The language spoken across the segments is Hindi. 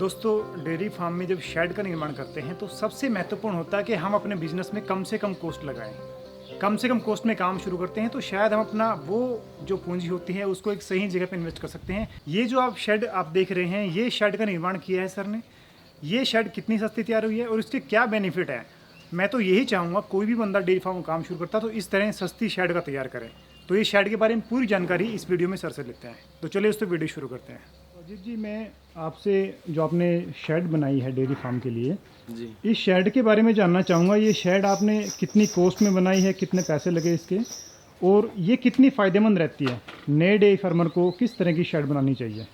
दोस्तों डेयरी फार्म में जब शेड का निर्माण करते हैं तो सबसे महत्वपूर्ण होता है कि हम अपने बिजनेस में कम से कम कॉस्ट लगाएं। कम से कम कॉस्ट में काम शुरू करते हैं तो शायद हम अपना वो जो पूंजी होती है उसको एक सही जगह पर इन्वेस्ट कर सकते हैं। ये जो आप शेड आप देख रहे हैं, ये शेड का निर्माण किया है सर ने। ये शेड कितनी सस्ती तैयार हुई है और इसके क्या बेनिफिट है, मैं तो यही चाहूँगा कोई भी बंदा डेयरी फार्म में काम शुरू करता तो इस तरह सस्ती शेड का तैयार करें। तो ये शेड के बारे में पूरी जानकारी इस वीडियो में सर से लेते हैं। तो चलिए उस तो वीडियो शुरू करते हैं। अजीत जी, मैं आपसे जो आपने शेड बनाई है डेयरी फार्म के लिए जी, इस शेड के बारे में जानना चाहूँगा। ये शेड आपने कितनी कॉस्ट में बनाई है, कितने पैसे लगे इसके, और ये कितनी फ़ायदेमंद रहती है? नए डेयरी फार्मर को किस तरह की शेड बनानी चाहिए?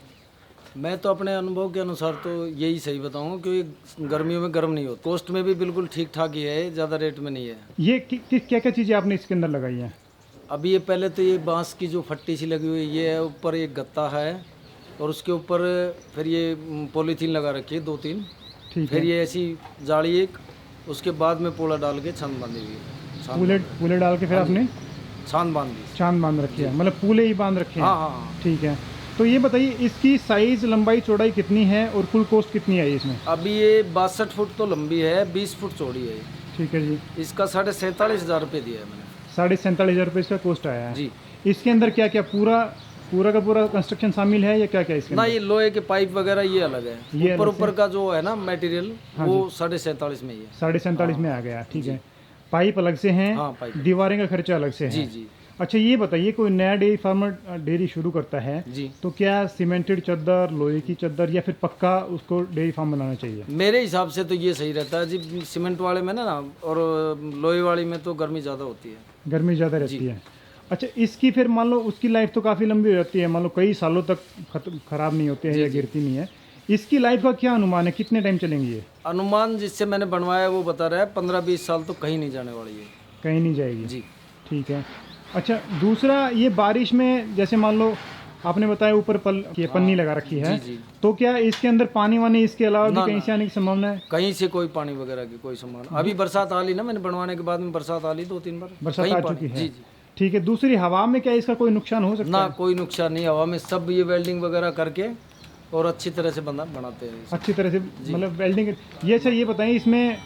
मैं तो अपने अनुभव के अनुसार तो यही सही बताऊंगा क्योंकि गर्मियों में गर्म नहीं होता, कॉस्ट में भी बिल्कुल ठीक ठाक ही है, ज़्यादा रेट में नहीं है। ये क्या क्या चीज़ें आपने इसके अंदर लगाई हैं? अभी ये पहले तो ये बांस की जो फट्टी सी लगी हुई है, ये है, ऊपर एक गत्ता है और उसके ऊपर फिर ये पॉलीथीन लगा रखी है 2-3, ठीक फिर है। ये ऐसी जाली एक, उसके बाद में पोला डाल के छान बांधी हुई है। पूले डाल के फिर आपने छान बांधी, चांद बांध रखी है, मतलब पूले ही बांध रखे हैं। हाँ हाँ हाँ। ठीक है। तो ये बताइए इसकी साइज, लंबाई, चौड़ाई कितनी है और कुल कॉस्ट कितनी आई इसमें? अभी ये 62 फुट तो लंबी है, 20 फुट चौड़ी है। ठीक है जी। इसका 47,500 रुपये दिया है मैंने। 47,500 रुपये इसका कॉस्ट आया है जी। इसके अंदर क्या क्या पूरा का पूरा कंस्ट्रक्शन शामिल है या क्या क्या इसके ना, अंदर? ये लोहे के पाइप वगैरह ये अलग है, ये अलग ऊपर का जो है ना मटेरियल, हाँ वो 47,500 में ही है। 47,500 में आ गया। ठीक है। पाइप अलग से हैं, हाँ, पाइप। दीवारें का खर्चा अलग से है। जी जी अच्छा, ये बताइए कोई नया डेयरी फार्मर डेयरी शुरू करता है जी, तो क्या सीमेंटेड चद्दर, लोहे की चद्दर या फिर पक्का उसको डेयरी फार्म बनाना चाहिए? मेरे हिसाब से तो ये सही रहता है जी। सीमेंट वाले में ना और लोहे वाली में तो गर्मी ज़्यादा होती है, गर्मी ज़्यादा रहती है। अच्छा, इसकी फिर मान लो उसकी लाइफ तो काफ़ी लंबी हो जाती है, मान लो कई सालों तक खराब नहीं होते हैं या गिरती नहीं है। इसकी लाइफ का क्या अनुमान है, कितने टाइम चलेंगी ये? अनुमान जिससे मैंने बनवाया वो बता रहा है 15-20 साल तो कहीं नहीं जाने वाली है। कहीं नहीं जाएगी जी। ठीक है। अच्छा, दूसरा ये बारिश में जैसे मान लो आपने बताया ऊपर पन्नी लगा रखी है, जी जी, तो क्या इसके अंदर पानी वानी इसके अलावा भी कहीं से आने की संभावना है? कहीं से कोई पानी वगैरह की कोई संभावना। अभी बरसात आ ली ना, मैंने बनवाने के बाद में बरसात आ ली 2-3 बार, बरसात कहीं आ पानी। चुकी है। जी जी। ठीक है। दूसरी, हवा में क्या इसका कोई नुकसान हो सकता ना, है? कोई नुकसान नहीं, हवा में सब ये वेल्डिंग वगैरह करके और अच्छी तरह से बनाते हैं इसे। अच्छी तरह से, मतलब वेल्डिंग। ये अच्छा, ये बताइए इसमें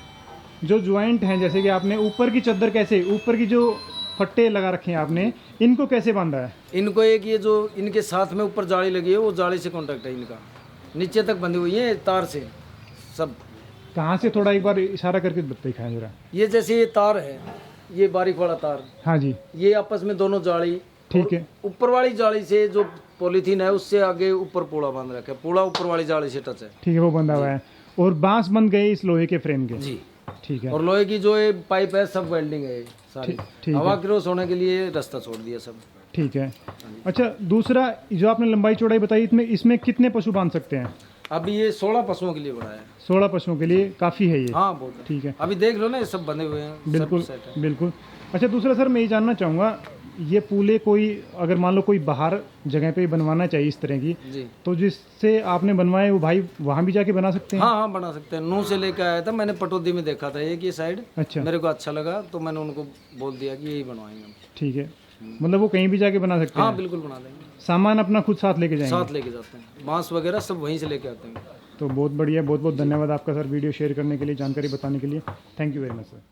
जो ज्वाइंट हैं, जैसे कि आपने ऊपर की चद्दर कैसे, ऊपर की जो फट्टे लगा रखे हैं आपने, इनको कैसे बांधा है? इनको एक ये जो इनके साथ में ऊपर जाली लगी है, वो जाली से कांटेक्ट है इनका, नीचे तक बंधी हुई है तार से सब। कहाँ से, थोड़ा एक बार इशारा करके दिखाएं जरा। ये जैसे ये तार है, ये बारीक वाला तार, हाँ जी, ये आपस में दोनों जाली, ठीक है। ऊपर वाली जाली से जो पॉलीथीन है उससे आगे ऊपर पूड़ा बांध रखा है, पूड़ा ऊपर वाली जाली से टच है। ठीक है, वो बंधा हुआ है और बांस बन गए इस लोहे के फ्रेम के। जी। ठीक है। और लोहे की जो ये पाइप है सब वेल्डिंग है सारी, ठीक हवा क्रॉस होने के लिए रास्ता छोड़ दिया सब। ठीक है। अच्छा, दूसरा जो आपने लंबाई चौड़ाई बताई, इसमें कितने पशु बांध सकते हैं? अभी ये 16 पशुओं के लिए बना है। 16 पशुओं के लिए काफ़ी है ये। हाँ, बहुत है। ठीक है, अभी देख लो ना, ये सब बंधे हुए हैं, सब बिल्कुल सेट है। बिल्कुल। अच्छा, दूसरा सर मैं ये जानना चाहूँगा, ये पूले कोई अगर मान लो कोई बाहर जगह पे बनवाना चाहिए इस तरह की, जी, तो जिससे आपने बनवाए वो भाई वहाँ भी जाके बना सकते हैं? हाँ हाँ, बना सकते हैं। नूह से लेकर आया था मैंने, पटौदी में देखा था एक ये साइड, अच्छा, मेरे को अच्छा लगा तो मैंने उनको बोल दिया कि यही बनवाएंगे हम। ठीक है। मतलब वो कहीं भी जाके बना सकते हाँ हैं? बिल्कुल बना देंगे, सामान अपना खुद साथ लेके जाएंगे? साथ लेके जाते हैं, बांस वगैरह सब वहीं से लेके आते हैं। तो बहुत बढ़िया, बहुत बहुत धन्यवाद आपका सर वीडियो शेयर करने के लिए, जानकारी बताने के लिए। Thank you very much sir.